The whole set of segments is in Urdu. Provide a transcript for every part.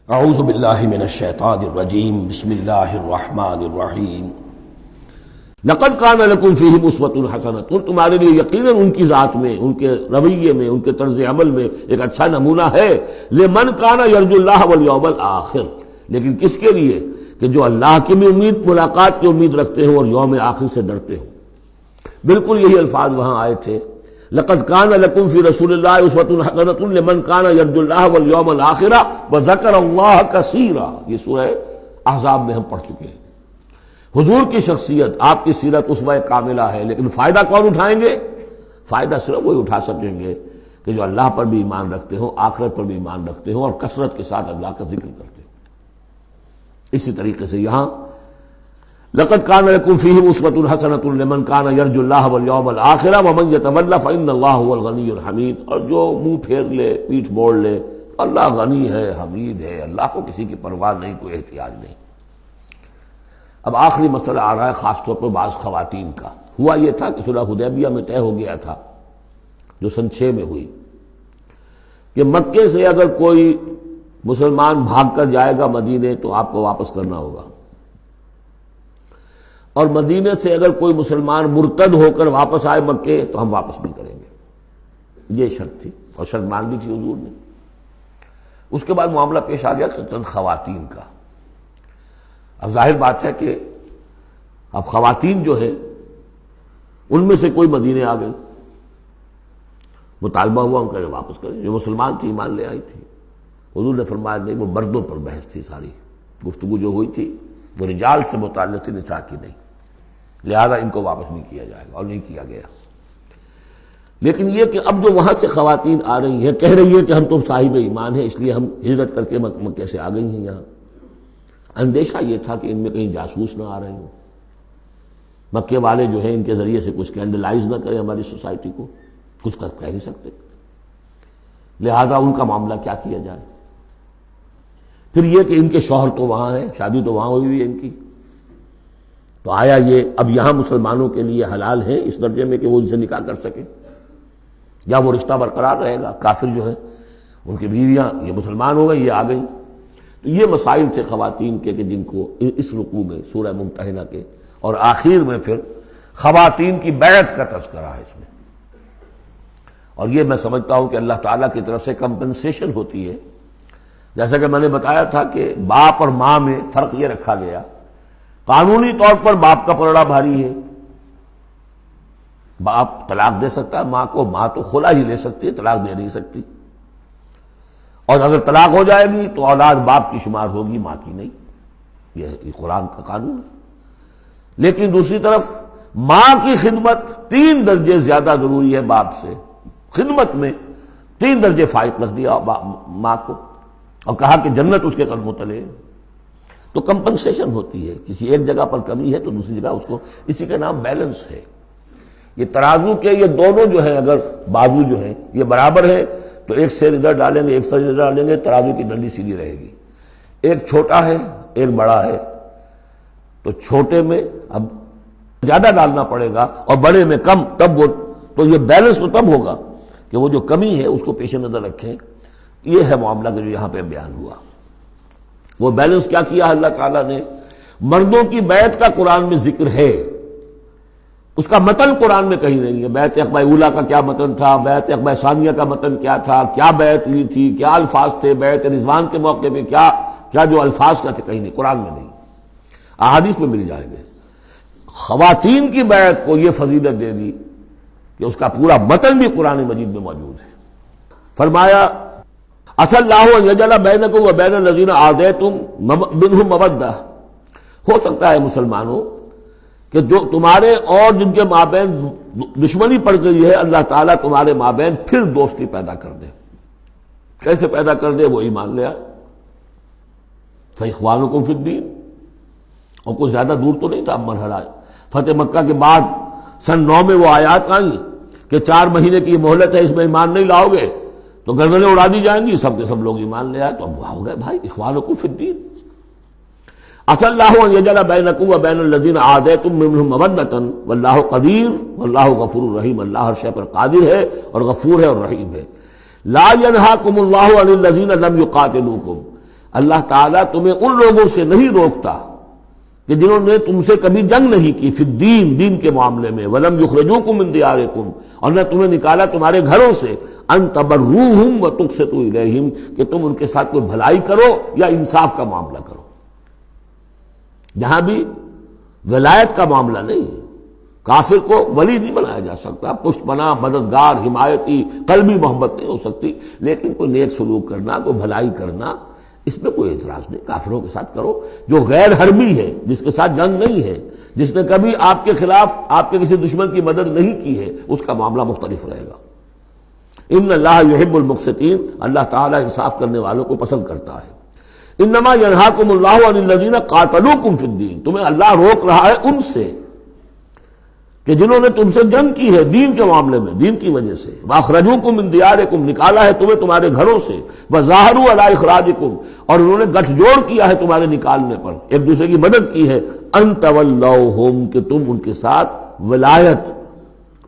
اعوذ باللہ من الشیطان الرجیم بسم اللہ الرحمن الرحیم لقد کان لکم فیہم اسوۃ حسنۃ، تمہارے لیے یقیناً ان کی ذات میں، ان کے رویے میں، ان کے طرز عمل میں ایک اچھا نمونہ ہے۔ لمن کان یرجو اللہ والیوم الآخر، لیکن کس کے لیے؟ کہ جو اللہ کی بھی ملاقات کی امید رکھتے ہو اور یوم آخر سے ڈرتے ہو۔ بالکل یہی الفاظ وہاں آئے تھے، لقد کان لکم فی رسول اللہ اسوۃ حسنۃ لمن کان یرجو اللہ والیوم الآخر وذکر اللہ کثیرا۔ یہ سورہ احزاب میں ہم پڑھ چکے ہیں۔ حضور کی شخصیت، آپ کی سیرت اسوہ کاملہ ہے، لیکن فائدہ کون اٹھائیں گے؟ فائدہ صرف وہی اٹھا سکیں گے کہ جو اللہ پر بھی ایمان رکھتے ہوں، آخرت پر بھی ایمان رکھتے ہوں اور کثرت کے ساتھ اللہ کا ذکر کرتے ہوں۔ اسی طریقے سے یہاں لقد کان لکم فیہم اسوۃ حسنۃ لمن کان یرجو اللہ والیوم الآخر ومن یتول فإن اللہ هو الغنی الحمید۔ اور جو منہ پھیر لے، پیٹھ موڑ لے، اللہ غنی ہے، حمید ہے، اللہ کو کسی کی پرواہ نہیں، کوئی احتیاج نہیں۔ اب آخری مسئلہ آ رہا ہے خاص طور پر بعض خواتین کا۔ ہوا یہ تھا کہ صلح حدیبیہ میں طے ہو گیا تھا، جو سن 6 میں ہوئی، کہ مکے سے اگر کوئی مسلمان بھاگ کر جائے گا مدینے تو آپ کو واپس کرنا ہوگا، اور مدینے سے اگر کوئی مسلمان مرتد ہو کر واپس آئے مکے تو ہم واپس نہیں کریں گے۔ یہ شرط تھی اور شرط مان لی تھی حضور نے۔ اس کے بعد معاملہ پیش آ گیا چند خواتین کا۔ اب ظاہر بات ہے کہ اب خواتین جو ہے ان میں سے کوئی مدینے آ گئی، مطالبہ ہوا ان کا واپس کریں۔ جو مسلمان تھی ایمان لے آئی تھی، حضور نے فرمایا نہیں، وہ مردوں پر بحث تھی، ساری گفتگو جو ہوئی تھی وہ رجال سے متعلق تھی، نساء کی نہیں، لہذا ان کو واپس نہیں کیا جائے گا، اور نہیں کیا گیا۔ لیکن یہ کہ اب جو وہاں سے خواتین آ رہی ہیں، کہہ رہی ہیں کہ ہم تو صاحب ایمان ہیں، اس لیے ہم ہجرت کر کے مکے سے آ گئی ہیں یہاں۔ اندیشہ یہ تھا کہ ان میں کہیں جاسوس نہ آ رہے ہوں، مکے والے جو ہیں ان کے ذریعے سے کچھ اسکینڈلائز نہ کریں ہماری سوسائٹی کو، کچھ کہہ نہیں سکتے، لہذا ان کا معاملہ کیا کیا جائے۔ پھر یہ کہ ان کے شوہر تو وہاں ہیں، شادی تو وہاں ہوئی ہوئی ہے ان کی، تو آیا یہ اب یہاں مسلمانوں کے لیے حلال ہے اس درجے میں کہ وہ ان سے نکاح کر سکیں، یا وہ رشتہ برقرار رہے گا؟ کافر جو ہے ان کی بیویاں یہ مسلمان ہو گئی، یہ آ گئی۔ تو یہ مسائل تھے خواتین کے کہ جن کو اس رکوع میں سورہ ممتحنہ کے اور آخر میں پھر خواتین کی بیعت کا تذکرہ ہے اس میں۔ اور یہ میں سمجھتا ہوں کہ اللہ تعالیٰ کی طرف سے کمپنسیشن ہوتی ہے، جیسا کہ میں نے بتایا تھا کہ باپ اور ماں میں فرق یہ رکھا گیا، قانونی طور پر باپ کا پلڑا بھاری ہے، باپ طلاق دے سکتا ہے ماں کو، ماں تو خلا ہی لے سکتی ہے، طلاق دے نہیں سکتی، اور اگر طلاق ہو جائے گی تو اولاد باپ کی شمار ہوگی، ماں کی نہیں، یہ قرآن کا قانون ہے۔ لیکن دوسری طرف ماں کی خدمت 3 درجے زیادہ ضروری ہے باپ سے، خدمت میں 3 درجے فائق رکھ دیا ماں کو، اور کہا کہ جنت اس کے قدموں تلے۔ تو کمپنسیشن ہوتی ہے، کسی ایک جگہ پر کمی ہے تو دوسری جگہ اس کو، اسی کا نام بیلنس ہے۔ یہ ترازو کے یہ دونوں جو ہیں، اگر بازو جو ہیں یہ برابر ہے تو ایک سیر ادھر ڈالیں گے، ایک سیر ادھر ڈالیں گے، ترازو کی ڈنڈی سیدھی رہے گی۔ ایک چھوٹا ہے ایک بڑا ہے تو چھوٹے میں اب زیادہ ڈالنا پڑے گا اور بڑے میں کم، تب وہ تو یہ بیلنس تو تب ہوگا کہ وہ جو کمی ہے اس کو پیش نظر رکھیں۔ یہ ہے معاملہ کہ جو یہاں پہ بیان ہوا۔ وہ بیلنس کیا کیا اللہ تعالیٰ نے؟ مردوں کی بیعت کا قرآن میں ذکر ہے، اس کا متن قرآن میں کہیں نہیں ہے۔ بیعت عقبہ اولیٰ کا کیا متن تھا، بیعت عقبہ ثانیہ کا متن کیا تھا، کیا بیعت لی تھی، کیا الفاظ تھے، بیعت رضوان کے موقع پہ کیا جو الفاظ کا تھے، کہیں نہیں، قرآن میں نہیں، احادیث میں مل جائیں گے۔ خواتین کی بیعت کو یہ فضیلت دے دی کہ اس کا پورا متن بھی قرآن مجید میں موجود ہے۔ فرمایا عسى اللہ ان یجعل بینکم وبین الذین عادیتم منہم مودہ، ہو سکتا ہے مسلمانوں کہ جو تمہارے اور جن کے مابین دشمنی پڑ گئی ہے، اللہ تعالیٰ تمہارے مابین پھر دوستی پیدا کر دے۔ کیسے پیدا کر دے؟ وہ ایمان لے آئے، فاخوانکم فی الدین۔ اور کوئی زیادہ دور تو نہیں تھا اب مرحلہ فتح مکہ کے بعد سن 9 میں وہ آیات آئیں کہ 4 مہینے کی یہ مہلت ہے، اس میں ایمان نہیں لاؤ گے تو گردنیں اڑا دی جائیں گی، سب کے سب لوگ ایمان لے آئے۔ تو اب ہو گئے بھائی اخوانکم فی الدین۔ عسى اللہ ان یجعل بینکم وبین الذین عادیتم منہم مودۃ واللہ قدیر واللہ غفور رحیم، اللہ ہر شے پر قادر ہے اور غفور ہے اور رحیم ہے۔ لا ینہاکم اللہ عن الذین لم یقاتلوکم، اللہ تعالیٰ تمہیں ان لوگوں سے نہیں روکتا کہ جنہوں نے تم سے کبھی جنگ نہیں کی فی الدین، دین کے معاملے میں، ولم یخرجوکم من دیارکم، اور نہ تمہیں نکالا تمہارے گھروں سے، ان تبروہم وتقسطوا الیہم، کہ تم ان کے ساتھ کوئی بھلائی کرو یا انصاف کا معاملہ کرو۔ جہاں بھی ولایت کا معاملہ نہیں ہے، کافر کو ولی نہیں بنایا جا سکتا، پشت پناہ، مددگار، حمایتی، قلبی محبت نہیں ہو سکتی، لیکن کوئی نیک سلوک کرنا، کوئی بھلائی کرنا، اس میں کوئی اعتراض نہیں، کافروں کے ساتھ کرو۔ جو غیر حربی ہے، جس کے ساتھ جنگ نہیں ہے، جس نے کبھی آپ کے خلاف آپ کے کسی دشمن کی مدد نہیں کی ہے، اس کا معاملہ مختلف رہے گا۔ ان اللہ یحب المقسطین، اللہ تعالیٰ انصاف کرنے والوں کو پسند کرتا ہے۔ انما ینہاکم اللہ عن الذین قاتلوکم فی الدین، تمہیں اللہ روک رہا ہے ان سے کہ جنہوں نے تم سے جنگ کی ہے دین کے معاملے میں، دین کی وجہ سے، واخرجوکم من دیارکم، نکالا ہے تمہیں تمہارے گھروں سے، وظاہروا علی اخراجکم، اور انہوں نے گٹھ جوڑ کیا ہے تمہارے نکالنے پر، ایک دوسرے کی مدد کی ہے، ان تولوہم، کہ تم ان کے ساتھ ولایت،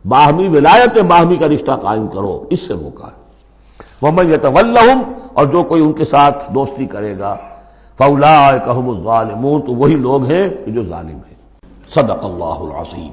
باہمی ولایت باہمی کا رشتہ قائم کرو، اس سے روکا ہے۔ ومن یتولہم، اور جو کوئی ان کے ساتھ دوستی کرے گا، فاولئک ھم الظالمون، تو وہی لوگ ہیں کہ جو ظالم ہیں۔ صدق اللہ العظیم۔